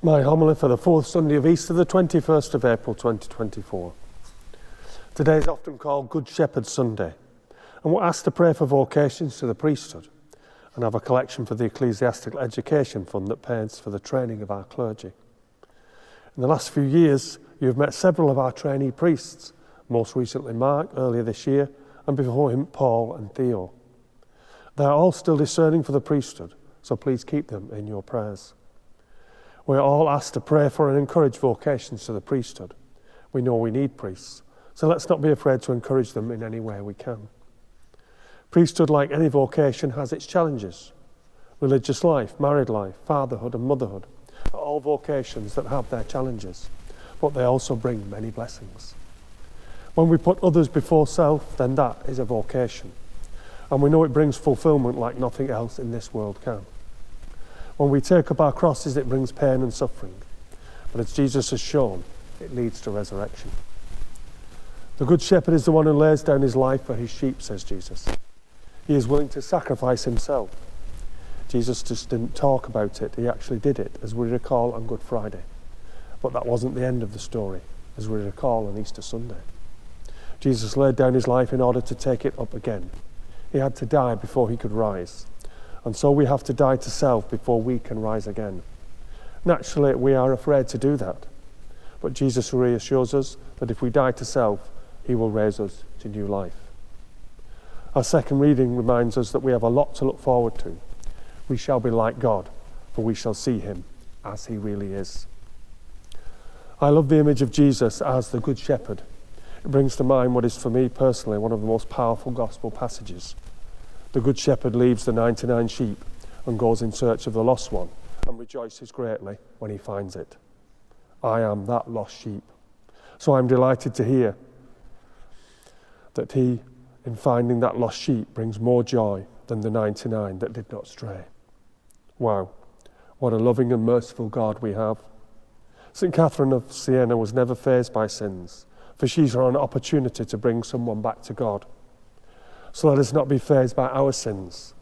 My homily for the fourth Sunday of Easter, the 21st of April 2024. Today is often called Good Shepherd Sunday, and we're asked to pray for vocations to the priesthood and have a collection for the Ecclesiastical Education Fund that pays for the training of our clergy. In the last few years, you've met several of our trainee priests, most recently Mark earlier this year, and before him Paul and Theo. They are all still discerning for the priesthood, so please keep them in your prayers. We're all asked to pray for and encourage vocations to the priesthood. We know we need priests, so let's not be afraid to encourage them in any way we can. Priesthood, like any vocation, has its challenges. Religious life, married life, fatherhood and motherhood are all vocations that have their challenges, but they also bring many blessings. When we put others before self, then that is a vocation, and we know it brings fulfillment like nothing else in this world can. When we take up our crosses, it brings pain and suffering. But as Jesus has shown, it leads to resurrection. The Good Shepherd is the one who lays down his life for his sheep, says Jesus. He is willing to sacrifice himself. Jesus just didn't talk about it, he actually did it, as we recall on Good Friday. But that wasn't the end of the story, as we recall on Easter Sunday. Jesus laid down his life in order to take it up again. He had to die before he could rise. And so we have to die to self before we can rise again. Naturally, we are afraid to do that. But Jesus reassures us that if we die to self, he will raise us to new life. Our second reading reminds us that we have a lot to look forward to. We shall be like God, for we shall see him as he really is. I love the image of Jesus as the Good Shepherd. It brings to mind what is for me personally one of the most powerful gospel passages. The Good Shepherd leaves the 99 sheep and goes in search of the lost one and rejoices greatly when he finds it. I am that lost sheep. So I'm delighted to hear that he, in finding that lost sheep, brings more joy than the 99 that did not stray. Wow, what a loving and merciful God we have. St. Catherine of Siena was never fazed by sins, for she saw an opportunity to bring someone back to God. So let us not be fazed by our sins.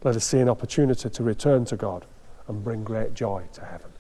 Let us see an opportunity to return to God and bring great joy to heaven.